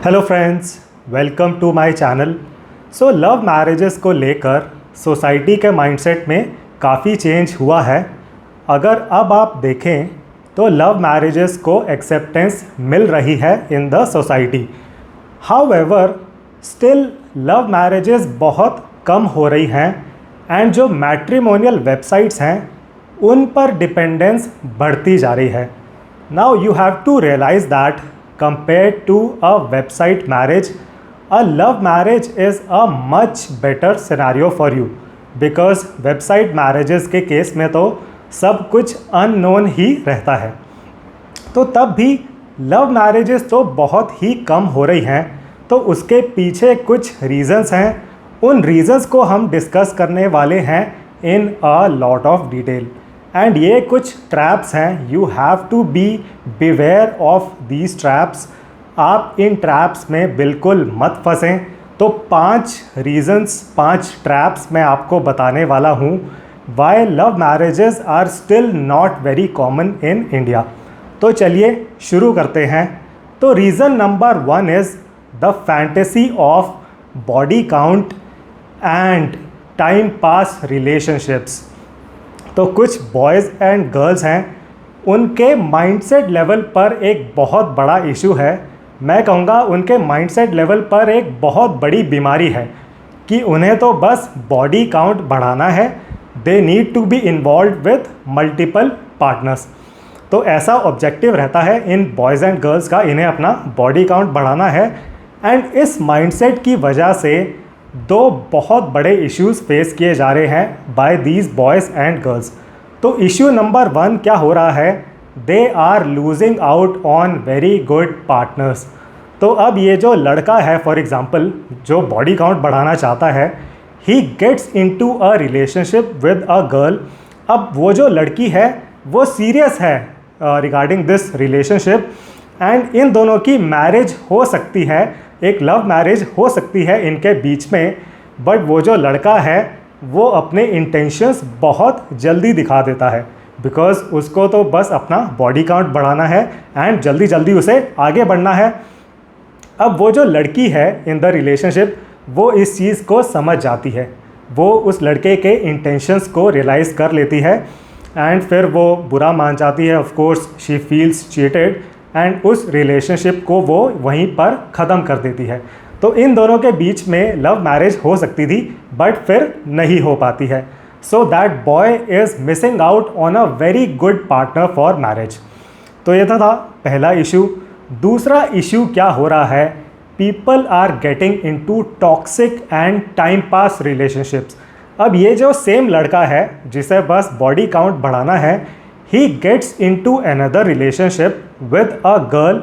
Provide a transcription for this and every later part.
Hello friends, welcome to my channel. Love marriages को लेकर society के माइंडसेट में काफ़ी चेंज हुआ है। अगर अब आप देखें तो लव मैरिजेस को एक्सेप्टेंस मिल रही है in the society. However still love marriages बहुत कम हो रही हैं एंड जो मैट्रिमोनियल वेबसाइट्स हैं उन पर डिपेंडेंस बढ़ती जा रही है। Now you have to realize that compared to a website marriage, a love marriage is a much better scenario for you because website marriages के केस में तो सब कुछ अननोन ही रहता है। तो तब भी लव मैरिजेस तो बहुत ही कम हो रही हैं, तो उसके पीछे कुछ रीज़न्स हैं। उन रीज़न्स को हम डिस्कस करने वाले हैं in a lot of detail and ये कुछ ट्रैप्स हैं। You have to be beware of these traps. आप इन ट्रैप्स में बिल्कुल मत फंसें। तो 5 रीज़न्स, 5 ट्रैप्स मैं आपको बताने वाला हूँ why love marriages are still not very common in India. तो चलिए शुरू करते हैं। तो reason number 1 is the fantasy of body count and time pass relationships. तो कुछ बॉयज़ एंड गर्ल्स हैं, उनके माइंडसेट लेवल पर एक बहुत बड़ा इशू है। मैं कहूँगा उनके माइंडसेट लेवल पर एक बहुत बड़ी बीमारी है कि उन्हें तो बस बॉडी काउंट बढ़ाना है। They need to be involve with multiple partners. तो ऐसा ऑब्जेक्टिव रहता है इन बॉयज़ एंड गर्ल्स का, इन्हें अपना बॉडी काउंट बढ़ाना है। एंड इस माइंडसेट की वजह से 2 बहुत बड़े इश्यूज़ फेस किए जा रहे हैं by these boys and girls. तो इश्यू नंबर 1 क्या हो रहा है? They are losing out on very good partners. तो अब ये जो लड़का है फॉर एग्ज़ाम्पल जो बॉडी काउंट बढ़ाना चाहता है, he gets into a relationship with a girl. अब वो जो लड़की है वो सीरियस है रिगार्डिंग दिस रिलेशनशिप एंड इन दोनों की मैरिज हो सकती है, एक लव मैरिज हो सकती है इनके बीच में। बट वो जो लड़का है वो अपने इंटेंशंस बहुत जल्दी दिखा देता है बिकॉज उसको तो बस अपना बॉडी काउंट बढ़ाना है एंड जल्दी जल्दी उसे आगे बढ़ना है। अब वो जो लड़की है इन द रिलेशनशिप वो इस चीज़ को समझ जाती है, वो उस लड़के के इंटेंशंस को रियलाइज़ कर लेती है एंड फिर वो बुरा मान जाती है। Of course she feels cheated and उस रिलेशनशिप को वो वहीं पर ख़त्म कर देती है। तो इन दोनों के बीच में लव मैरिज हो सकती थी बट फिर नहीं हो पाती है। So that boy is missing out on a very good partner for marriage. तो ये था पहला इशू। दूसरा इशू क्या हो रहा है? People are getting into toxic and time pass relationships. अब ये जो सेम लड़का है जिसे बस बॉडी काउंट बढ़ाना है, he gets into another relationship with a girl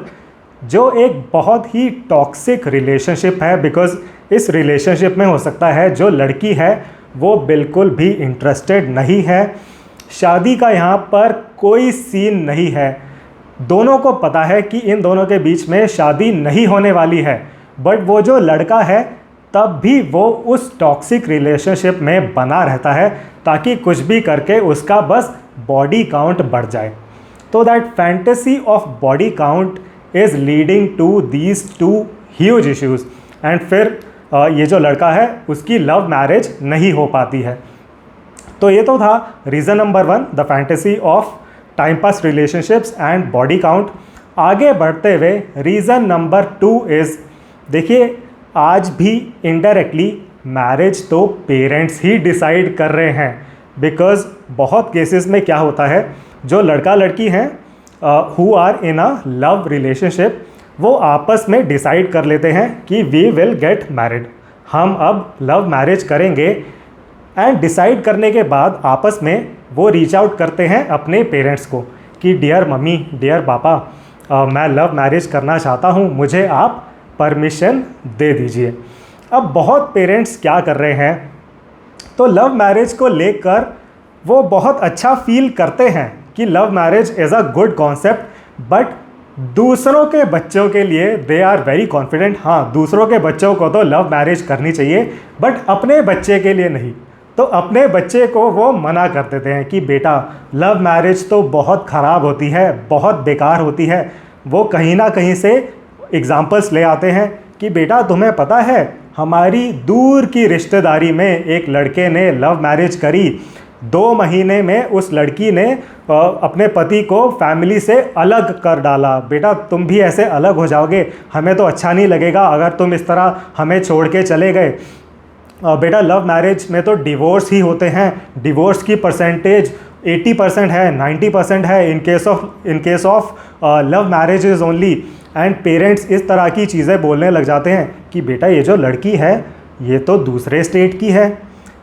जो एक बहुत ही टॉक्सिक रिलेशनशिप है बिकॉज इस रिलेशनशिप में हो सकता है जो लड़की है वो बिल्कुल भी इंटरेस्टेड नहीं है। शादी का यहाँ पर कोई सीन नहीं है। दोनों को पता है कि इन दोनों के बीच में शादी नहीं होने वाली है, बट वो जो लड़का है तब भी वो उस टॉक्सिक रिलेशनशिप में बना रहता है ताकि कुछ भी करके उसका बस बॉडी काउंट बढ़ जाए। तो that fantasy of body count is leading to these 2 huge issues and फिर ये जो लड़का है उसकी लव मैरिज नहीं हो पाती है। तो ये तो था reason number 1, the fantasy of time pass relationships and body count. आगे बढ़ते हुए रीज़न नंबर 2 इज़, देखिए आज भी इनडायरेक्टली मैरिज तो पेरेंट्स ही डिसाइड कर रहे हैं बिकॉज बहुत केसेस में क्या होता है, जो लड़का लड़की हैं who are in a love relationship वो आपस में डिसाइड कर लेते हैं कि वी विल गेट मैरिड, हम अब लव मैरिज करेंगे। एंड डिसाइड करने के बाद आपस में वो रीच आउट करते हैं अपने पेरेंट्स को कि डियर मम्मी, डियर पापा, मैं लव मैरिज करना चाहता हूँ, मुझे आप परमिशन दे दीजिए। अब बहुत पेरेंट्स क्या कर रहे हैं, तो लव मैरिज को लेकर वो बहुत अच्छा फील करते हैं कि love marriage is a good concept, but दूसरों के बच्चों के लिए दे आर वेरी कॉन्फिडेंट। हाँ, दूसरों के बच्चों को तो लव मैरिज करनी चाहिए बट अपने बच्चे के लिए नहीं। तो अपने बच्चे को वो मना कर देते हैं कि बेटा लव मैरिज तो बहुत ख़राब होती है, बहुत बेकार होती है, वो कहीं ना कहीं से एग्ज़ाम्पल्स ले आते हैं कि बेटा तुम्हें पता है हमारी दूर की रिश्तेदारी में एक लड़के ने लव मैरिज करी, 2 महीने में उस लड़की ने अपने पति को फैमिली से अलग कर डाला। बेटा तुम भी ऐसे अलग हो जाओगे, हमें तो अच्छा नहीं लगेगा अगर तुम इस तरह हमें छोड़ के चले गए। बेटा लव मैरिज में तो डिवोर्स ही होते हैं, डिवोर्स की परसेंटेज 80% है, 90% है in case of love marriages only. And parents इस तरह की चीज़ें बोलने लग जाते हैं कि बेटा ये जो लड़की है ये तो दूसरे स्टेट की है,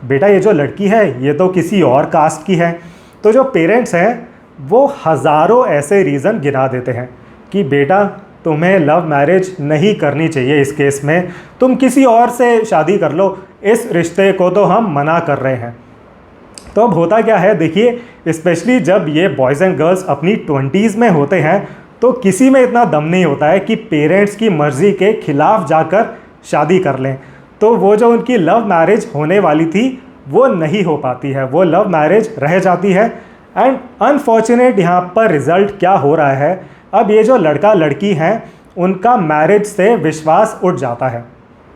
बेटा ये जो लड़की है ये तो किसी और कास्ट की है। तो जो पेरेंट्स हैं वो हज़ारों ऐसे रीज़न गिना देते हैं कि बेटा तुम्हें लव मैरिज नहीं करनी चाहिए, इस केस में तुम किसी और से शादी कर लो, इस रिश्ते को तो हम मना कर रहे हैं। तो अब होता क्या है देखिए, स्पेशली जब ये बॉयज़ एंड गर्ल्स अपनी 20s में होते हैं तो किसी में इतना दम नहीं होता है कि पेरेंट्स की मर्ज़ी के खिलाफ जाकर शादी कर लें। तो वो जो उनकी लव मैरिज होने वाली थी वो नहीं हो पाती है, वो लव मैरिज रह जाती है। एंड अनफॉर्चुनेट यहाँ पर रिज़ल्ट क्या हो रहा है, अब ये जो लड़का लड़की हैं उनका मैरिज से विश्वास उठ जाता है।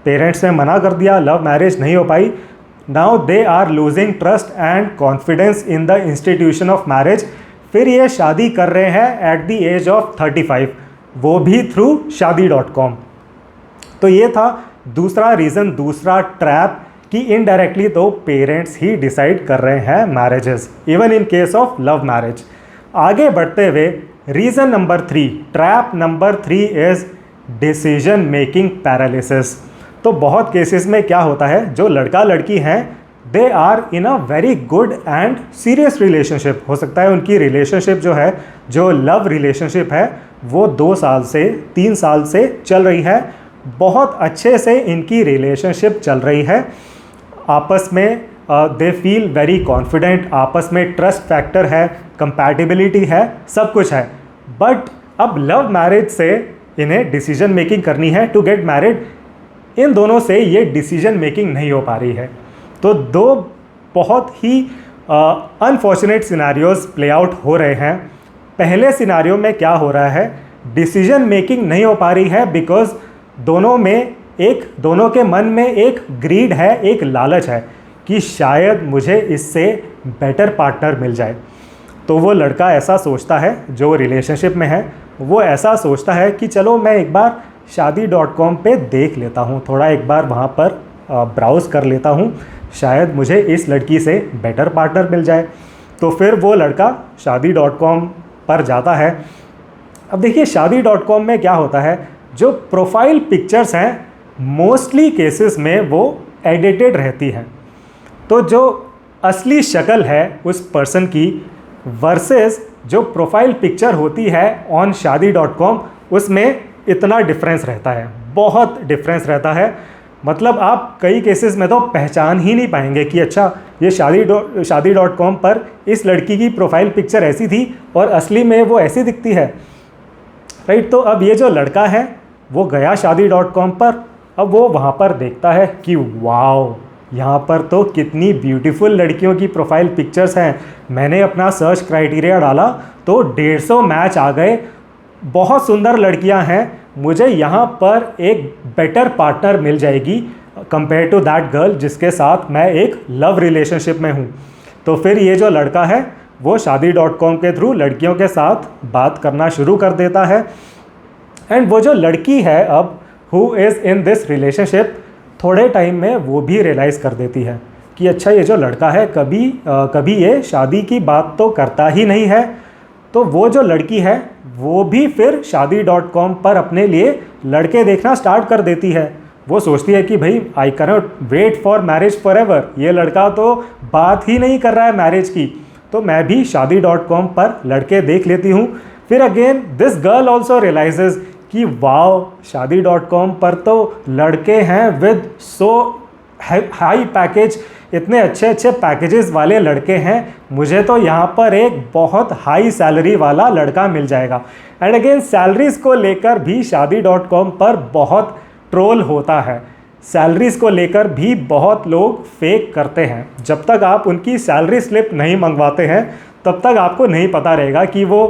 पेरेंट्स ने मना कर दिया, लव मैरिज नहीं हो पाई, now they are losing trust and confidence in the institution of marriage. फिर ये शादी कर रहे हैं एट द एज ऑफ 35, वो भी थ्रू शादी.com। तो ये था दूसरा रीज़न, दूसरा ट्रैप कि इनडायरेक्टली तो पेरेंट्स ही डिसाइड कर रहे हैं marriages, even in case of love marriage. आगे बढ़ते हुए reason number 3, trap number 3 is decision making paralysis. तो बहुत केसेस में क्या होता है, जो लड़का लड़की हैं they are in a very good and serious relationship. हो सकता है उनकी रिलेशनशिप जो है, जो लव रिलेशनशिप है, वो 2 साल से 3 साल से चल रही है, बहुत अच्छे से इनकी रिलेशनशिप चल रही है, आपस में दे फील वेरी कॉन्फिडेंट, आपस में ट्रस्ट फैक्टर है, कंपैटिबिलिटी है, सब कुछ है। बट अब लव मैरिज से इन्हें डिसीजन मेकिंग करनी है टू गेट मैरिड, इन दोनों से ये डिसीजन मेकिंग नहीं हो पा रही है। तो 2 बहुत ही अनफॉर्चुनेट सिनारियोज़ प्ले आउट हो रहे हैं। पहले सिनारियो में क्या हो रहा है, डिसीजन मेकिंग नहीं हो पा रही है बिकॉज दोनों के मन में एक ग्रीड है, एक लालच है कि शायद मुझे इससे बेटर पार्टनर मिल जाए। तो वो लड़का ऐसा सोचता है, जो रिलेशनशिप में है वो ऐसा सोचता है कि चलो मैं एक बार शादी.com पे देख लेता हूँ, थोड़ा एक बार वहाँ पर ब्राउज़ कर लेता हूँ, शायद मुझे इस लड़की से बेटर पार्टनर मिल जाए। तो फिर वो लड़का शादी.com पर जाता है। अब देखिए शादी.com में क्या होता है, जो प्रोफाइल पिक्चर्स हैं मोस्टली केसेस में वो एडिटेड रहती हैं। तो जो असली शक्ल है उस पर्सन की वर्सेस जो प्रोफाइल पिक्चर होती है ऑन शादी.com, उसमें इतना डिफरेंस रहता है, बहुत डिफरेंस रहता है। मतलब आप कई केसेस में तो पहचान ही नहीं पाएंगे कि अच्छा ये शादी.com पर इस लड़की की प्रोफाइल पिक्चर ऐसी थी और असली में वो ऐसी दिखती है, राइट। तो अब ये जो लड़का है वो गया शादी.com पर, अब वो वहाँ पर देखता है कि वाओ यहाँ पर तो कितनी ब्यूटीफुल लड़कियों की प्रोफाइल पिक्चर्स हैं। मैंने अपना सर्च क्राइटेरिया डाला तो 150 मैच आ गए, बहुत सुंदर लड़कियां हैं, मुझे यहाँ पर एक बेटर पार्टनर मिल जाएगी कंपेयर टू दैट गर्ल जिसके साथ मैं एक लव रिलेशनशिप में हूँ। तो फिर ये जो लड़का है वो शादी.com के थ्रू लड़कियों के साथ बात करना शुरू कर देता है। एंड वो जो लड़की है अब who is in this relationship, थोड़े टाइम में वो भी रियलाइज़ कर देती है कि अच्छा ये जो लड़का है कभी ये शादी की बात तो करता ही नहीं है। तो वो जो लड़की है वो भी फिर शादी.com पर अपने लिए लड़के देखना स्टार्ट कर देती है। वो सोचती है कि भाई I can not wait for marriage forever, ये लड़का तो बात ही नहीं कर रहा है मैरिज की, तो मैं भी शादी.com पर लड़के देख लेती हूँ। फिर again this girl also realizes कि वाओ शादी.com पर तो लड़के हैं विद सो हाई पैकेज, इतने अच्छे अच्छे पैकेजेस वाले लड़के हैं, मुझे तो यहाँ पर एक बहुत हाई सैलरी वाला लड़का मिल जाएगा। एंड अगेन सैलरीज़ को लेकर भी शादी.com पर बहुत ट्रोल होता है, सैलरीज़ को लेकर भी बहुत लोग फेक करते हैं। जब तक आप उनकी सैलरी स्लिप नहीं मंगवाते हैं तब तक आपको नहीं पता रहेगा कि वो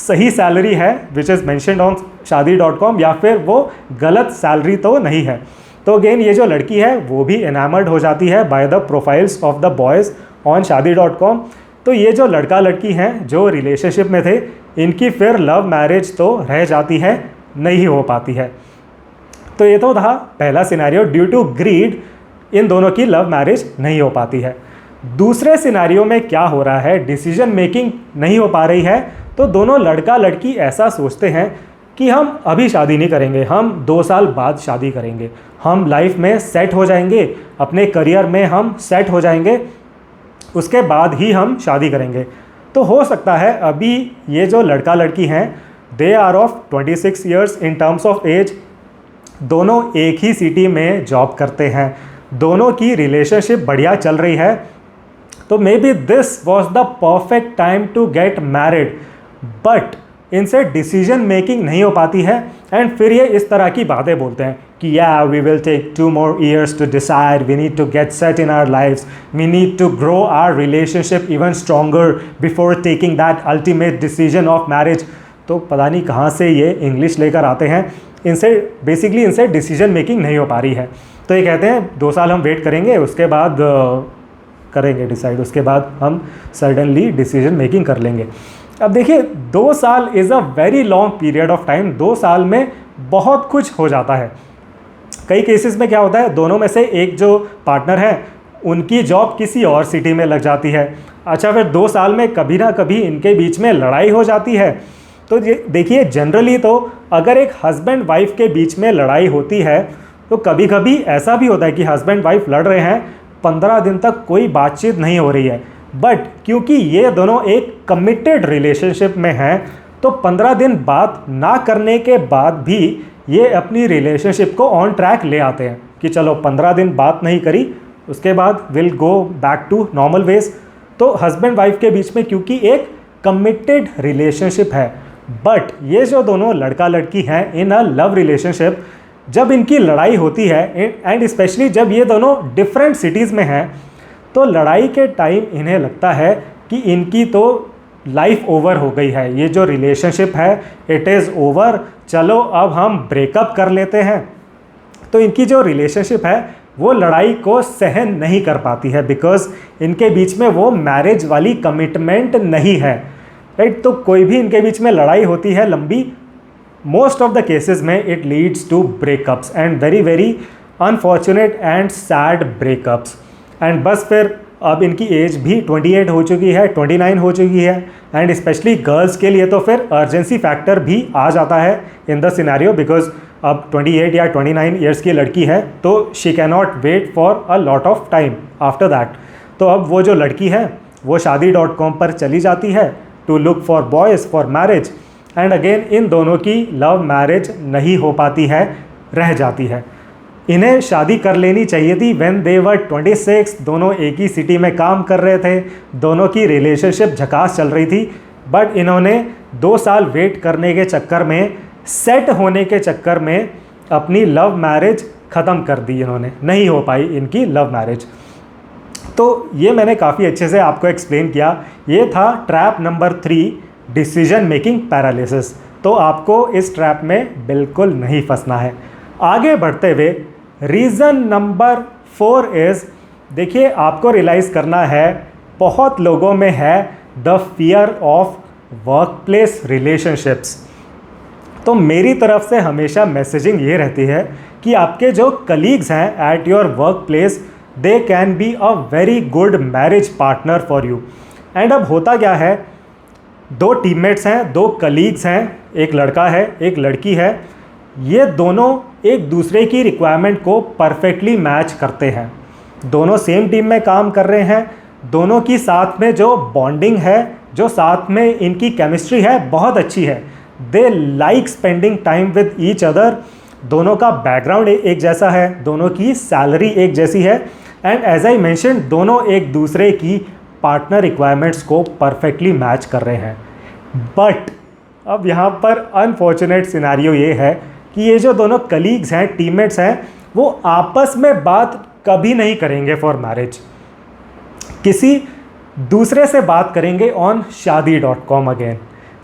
सही सैलरी है विच इज़ मैंशनड ऑन शादी.com, या फिर वो गलत सैलरी तो नहीं है। तो अगेन ये जो लड़की है वो भी एनामर्ड हो जाती है by the profiles of the boys on शादी.com। तो ये जो लड़का लड़की हैं जो रिलेशनशिप में थे, इनकी फिर लव मैरिज तो रह जाती है, नहीं हो पाती है। तो ये तो था पहला सिनेरियो, ड्यू टू ग्रीड इन दोनों की लव मैरिज नहीं हो पाती है। दूसरे सिनेरियो में क्या हो रहा है, डिसीजन मेकिंग नहीं हो पा रही है, तो दोनों लड़का लड़की ऐसा सोचते हैं कि हम अभी शादी नहीं करेंगे, हम 2 साल बाद शादी करेंगे, हम लाइफ में सेट हो जाएंगे, अपने करियर में हम सेट हो जाएंगे, उसके बाद ही हम शादी करेंगे। तो हो सकता है अभी ये जो लड़का लड़की हैं, they are of 26 years in terms of age, दोनों एक ही सिटी में जॉब करते हैं, दोनों की रिलेशनशिप बढ़िया चल रही है, तो may be this was the perfect time to get married. But इनसे डिसीजन मेकिंग नहीं हो पाती है, एंड फिर ये इस तरह की बातें बोलते हैं कि या we will take 2 more years to decide, we need to get set in our lifes, we need to grow our relationship even stronger before taking that ultimate decision of marriage. तो पता नहीं कहाँ से ये इंग्लिश लेकर आते हैं, इनसे बेसिकली इनसे डिसीजन मेकिंग नहीं हो पा रही है। तो ये कहते हैं 2 साल हम वेट करेंगे, उसके बाद करेंगे डिसाइड, उसके बाद हम सडनली डिसीजन मेकिंग कर लेंगे। अब देखिए 2 साल is a very long period of time, 2 साल में बहुत कुछ हो जाता है। कई केसेस में क्या होता है, दोनों में से एक जो पार्टनर है उनकी जॉब किसी और सिटी में लग जाती है। अच्छा, फिर 2 साल में कभी ना कभी इनके बीच में लड़ाई हो जाती है। तो देखिए जनरली तो अगर एक हस्बैंड वाइफ के बीच में लड़ाई होती है तो कभी कभी ऐसा भी होता है कि हस्बैंड वाइफ लड़ रहे हैं, 15 दिन तक कोई बातचीत नहीं हो रही है, बट क्योंकि ये दोनों एक कमिटेड रिलेशनशिप में हैं तो 15 दिन बात ना करने के बाद भी ये अपनी रिलेशनशिप को ऑन ट्रैक ले आते हैं कि चलो 15 दिन बात नहीं करी, उसके बाद will go back to normal ways. तो हस्बैंड वाइफ के बीच में क्योंकि एक कमिटेड रिलेशनशिप है, बट ये जो दोनों लड़का लड़की हैं इन अ लव रिलेशनशिप, जब इनकी लड़ाई होती है एंड स्पेशली जब ये दोनों डिफरेंट सिटीज़ में हैं, तो लड़ाई के टाइम इन्हें लगता है कि इनकी तो लाइफ ओवर हो गई है, ये जो रिलेशनशिप है इट इज़ ओवर, चलो अब हम ब्रेकअप कर लेते हैं। तो इनकी जो रिलेशनशिप है वो लड़ाई को सहन नहीं कर पाती है, बिकॉज इनके बीच में वो मैरिज वाली कमिटमेंट नहीं है, राइट। तो कोई भी इनके बीच में लड़ाई होती है लंबी, मोस्ट ऑफ द केसेस में it leads to breakups and very very unfortunate and sad breakups. And बस फिर अब इनकी एज भी 28 हो चुकी है, 29 हो चुकी है, एंड स्पेशली गर्ल्स के लिए तो फिर अर्जेंसी फैक्टर भी आ जाता है इन द सिनेरियो, बिकॉज अब 28 या 29 ईयर्स की लड़की है तो she can not wait for a lot of time after that. तो अब वो जो लड़की है वो शादी.com पर चली जाती है to look for boys for marriage, and again इन दोनों की लव मैरिज नहीं हो पाती है, रह जाती है। इन्हें शादी कर लेनी चाहिए थी व्हेन दे वर 26, दोनों एक ही सिटी में काम कर रहे थे, दोनों की रिलेशनशिप झकास चल रही थी, बट इन्होंने 2 साल वेट करने के चक्कर में, सेट होने के चक्कर में अपनी लव मैरिज ख़त्म कर दी इन्होंने, नहीं हो पाई इनकी लव मैरिज। तो ये मैंने काफ़ी अच्छे से आपको एक्सप्लेन किया, ये था trap number 3, decision making paralysis. तो आपको इस ट्रैप में बिल्कुल नहीं फंसना है। आगे बढ़ते हुए रीज़न नंबर 4 इज़, देखिए आपको रियलाइज़ करना है बहुत लोगों में है the fear of work place relationships. तो मेरी तरफ से हमेशा मैसेजिंग ये रहती है कि आपके जो कलीग्स हैं at your work place, they can be a very good marriage partner for you. And अब होता क्या है, 2 टीममेट्स हैं, 2 कलीग्स हैं, एक लड़का है एक लड़की है, ये दोनों एक दूसरे की रिक्वायरमेंट को परफेक्टली मैच करते हैं, दोनों सेम टीम में काम कर रहे हैं, दोनों की साथ में जो बॉन्डिंग है, जो साथ में इनकी केमिस्ट्री है बहुत अच्छी है, they like spending time with each other, दोनों का बैकग्राउंड एक जैसा है, दोनों की सैलरी एक जैसी है, एंड एज आई मैंशन दोनों एक दूसरे की पार्टनर रिक्वायरमेंट्स को परफेक्टली मैच कर रहे हैं। बट अब यहाँ पर अनफॉर्चुनेट सिनेरियो ये है कि ये जो दोनों कलीग्स हैं, टीममेट्स हैं, वो आपस में बात कभी नहीं करेंगे फॉर मैरिज, किसी दूसरे से बात करेंगे ऑन शादी.com अगेन।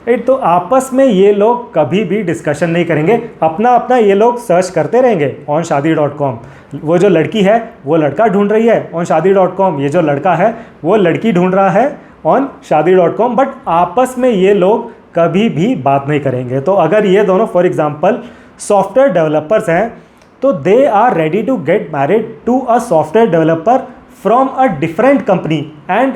राइट। तो आपस में ये लोग कभी भी डिस्कशन नहीं करेंगे, अपना अपना ये लोग सर्च करते रहेंगे ऑन शादी.com। वो जो लड़की है वो लड़का ढूंढ रही है ऑन शादी.com, ये जो लड़का है वो लड़की ढूंढ रहा है ऑन शादी.com, बट आपस में ये लोग कभी भी बात नहीं करेंगे। तो अगर ये दोनों फॉर एग्जांपल सॉफ्टवेयर डेवलपर्स हैं तो they are ready to get married to a software developer from a different company and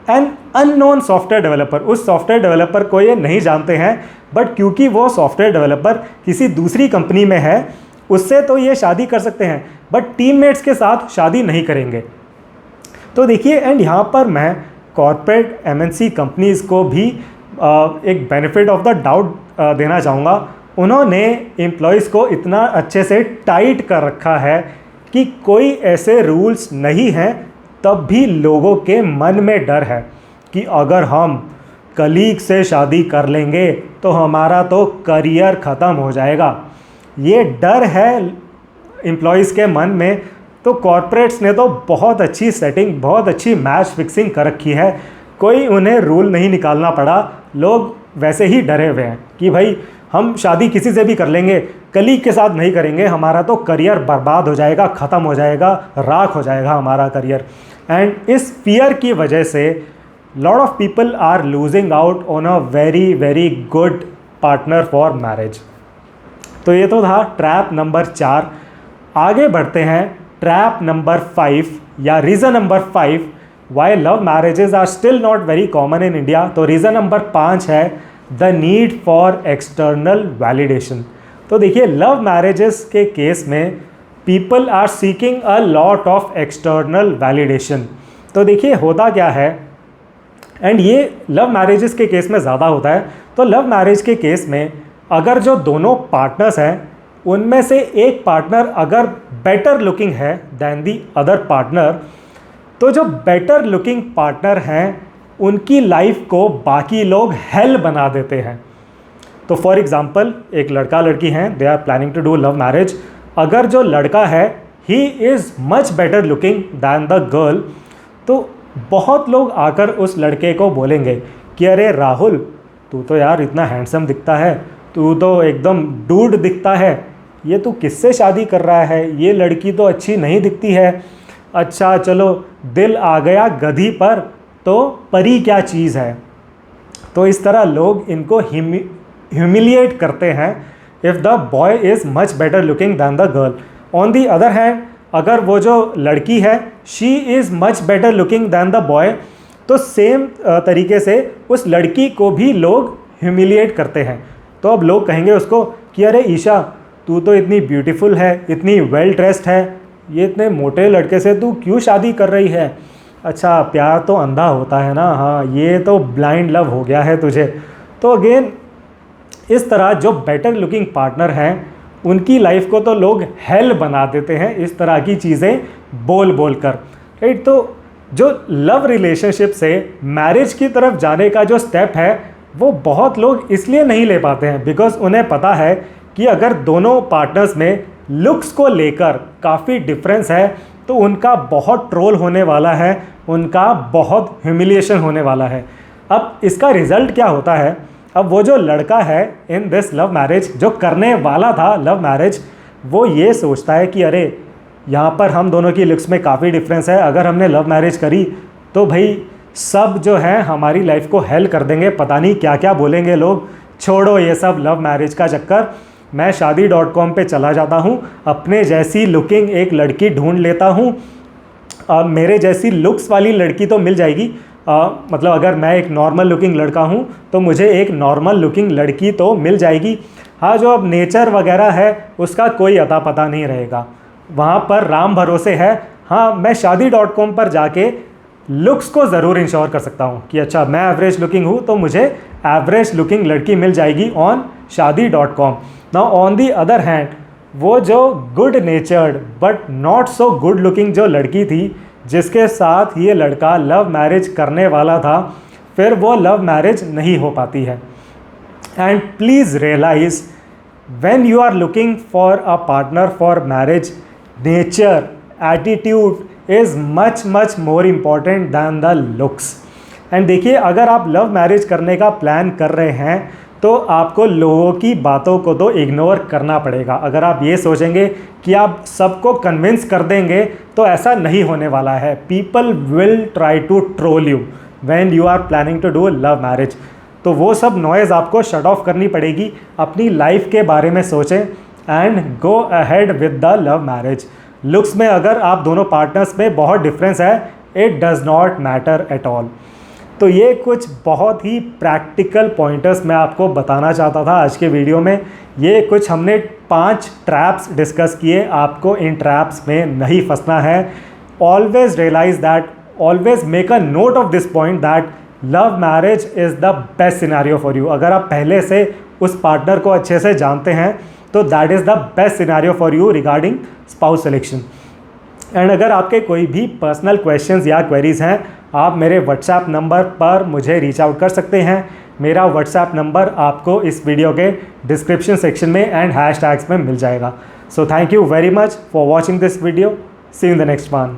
an unknown software developer. उस सॉफ्टवेयर डेवलपर को ये नहीं जानते हैं, बट क्योंकि वो सॉफ्टवेयर डेवलपर किसी दूसरी कंपनी में है उससे तो ये शादी कर सकते हैं, बट टीममेट्स के साथ शादी नहीं करेंगे। तो देखिए, एंड यहाँ पर मैं कॉर्पोरेट एमएनसी कंपनीज़ को भी एक बेनिफिट ऑफ द डाउट देना चाहूँगा। उन्होंने एम्प्लॉयज़ को इतना अच्छे से टाइट कर रखा है कि कोई ऐसे रूल्स नहीं हैं, तब भी लोगों के मन में डर है कि अगर हम कलीग से शादी कर लेंगे तो हमारा तो करियर ख़त्म हो जाएगा। ये डर है एम्प्लॉयज़ के मन में। तो कॉर्पोरेट्स ने तो बहुत अच्छी सेटिंग, बहुत अच्छी मैच फिक्सिंग कर रखी है, कोई उन्हें रूल नहीं निकालना पड़ा। लोग वैसे ही डरे हुए हैं कि भाई हम शादी किसी से भी कर लेंगे, कलीग के साथ नहीं करेंगे, हमारा तो करियर बर्बाद हो जाएगा, ख़त्म हो जाएगा, राख हो जाएगा हमारा करियर। एंड इस फियर की वजह से lot of people are losing out on a very very good partner for marriage. तो ये तो था ट्रैप नंबर 4। आगे बढ़ते हैं ट्रैप नंबर 5 या reason number 5 why love marriages are still not very common in India. तो रीज़न नंबर 5 है the need for external validation. तो देखिए, लव मैरिजेस के केस में people are seeking a lot of external validation. तो देखिए होता क्या है, एंड ये लव मैरिजेस के केस में ज़्यादा होता है। तो लव मैरिज के केस में अगर जो दोनों पार्टनर्स हैं उनमें से एक पार्टनर अगर बेटर लुकिंग है दैन दी अदर पार्टनर, तो जो बेटर लुकिंग पार्टनर हैं उनकी लाइफ को बाकी लोग हेल बना देते हैं। तो फॉर एग्ज़ाम्पल एक लड़का लड़की हैं, they are planning to do love marriage. अगर जो लड़का है he is much better looking than the girl, तो बहुत लोग आकर उस लड़के को बोलेंगे कि अरे राहुल, तू तो यार इतना हैंडसम दिखता है, तू तो एकदम डूड दिखता है, ये तू किससे शादी कर रहा है, ये लड़की तो अच्छी नहीं दिखती है। अच्छा चलो, दिल आ गया गधी पर तो परी क्या चीज़ है। तो इस तरह लोग इनको ह्यूमिलिएट करते हैं if the boy is much better looking than the girl. On the other hand, अगर वो जो लड़की है she is much better looking than the boy, तो सेम तरीके से उस लड़की को भी लोग ह्यूमिलिएट करते हैं। तो अब लोग कहेंगे उसको कि अरे ईशा, तू तो इतनी ब्यूटीफुल है, इतनी वेल ड्रेस्ड है, ये इतने मोटे लड़के से तू क्यों शादी कर रही है। अच्छा, प्यार तो अंधा होता है ना, हाँ ये तो ब्लाइंड लव हो गया है तुझे। तो अगेन इस तरह जो बेटर लुकिंग पार्टनर हैं उनकी लाइफ को तो लोग हेल बना देते हैं इस तरह की चीज़ें बोल बोल कर, राइट। तो जो लव रिलेशनशिप से मैरिज की तरफ जाने का जो स्टेप है वो बहुत लोग इसलिए नहीं ले पाते हैं बिकॉज उन्हें पता है कि अगर दोनों पार्टनर्स में लुक्स को लेकर काफ़ी डिफरेंस है तो उनका बहुत ट्रोल होने वाला है, उनका बहुत ह्यूमिलिएशन होने वाला है। अब इसका रिज़ल्ट क्या होता है, अब वो जो लड़का है इन दिस लव मैरिज, जो करने वाला था लव मैरिज, वो ये सोचता है कि अरे यहाँ पर हम दोनों की लुक्स में काफ़ी डिफरेंस है, अगर हमने लव मैरिज करी तो भाई सब जो है हमारी लाइफ को हेल कर देंगे, पता नहीं क्या क्या बोलेंगे लोग। छोड़ो ये सब लव मैरिज का चक्कर, मैं शादी.com पे चला जाता हूँ, अपने जैसी लुकिंग एक लड़की ढूंढ लेता हूँ। मेरे जैसी लुक्स वाली लड़की तो मिल जाएगी, मतलब अगर मैं एक नॉर्मल लुकिंग लड़का हूँ तो मुझे एक नॉर्मल लुकिंग लड़की तो मिल जाएगी। हाँ, जो अब नेचर वगैरह है उसका कोई अता पता नहीं रहेगा, वहाँ पर राम भरोसे है। हाँ, मैं शादी.com पर जाके लुक्स को ज़रूर इंश्योर कर सकता हूँ कि अच्छा मैं एवरेज लुकिंग हूँ तो मुझे एवरेज लुकिंग लड़की मिल जाएगी ऑन शादी.com। Now on the other hand, वो जो good natured but not so good looking जो लड़की थी जिसके साथ ये लड़का लव मैरिज करने वाला था, फिर वो लव मैरिज नहीं हो पाती है। And please realize when you are looking for a partner for marriage, nature, attitude is much much more important than the looks. And देखिए, अगर आप लव मैरिज करने का प्लान कर रहे हैं तो आपको लोगों की बातों को तो इग्नोर करना पड़ेगा। अगर आप ये सोचेंगे कि आप सबको कन्विंस कर देंगे तो ऐसा नहीं होने वाला है। People will try to troll you when you are planning to do love marriage. तो वो सब नॉइज़ आपको शट ऑफ करनी पड़ेगी। अपनी लाइफ के बारे में सोचें and go ahead with the love marriage. Looks में अगर आप दोनों पार्टनर्स में बहुत डिफरेंस है, it does not matter at all. तो ये कुछ बहुत ही प्रैक्टिकल पॉइंटर्स मैं आपको बताना चाहता था आज के वीडियो में। ये कुछ हमने 5 ट्रैप्स डिस्कस किए। आपको इन ट्रैप्स में नहीं फंसना है। Always realize that, always make a note of this point that love marriage is the best scenario for you. अगर आप पहले से उस पार्टनर को अच्छे से जानते हैं तो that is the best scenario for you regarding spouse selection. And अगर आपके कोई भी पर्सनल क्वेश्चंस या क्वेरीज़ हैं, आप मेरे व्हाट्सएप नंबर पर मुझे रीच आउट कर सकते हैं। मेरा व्हाट्सएप नंबर आपको इस वीडियो के डिस्क्रिप्शन सेक्शन में एंड हैशटैग्स में मिल जाएगा। So thank you very much for watching this video. See you in the next one.